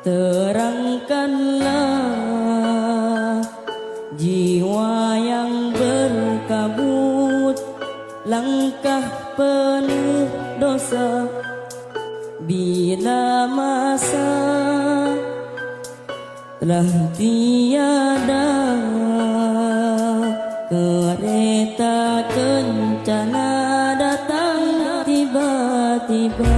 Terangkanlah jiwa yang berkabut, langkah penuh dosa bila masa telah tiada. Kereta kencana datang tiba-tiba,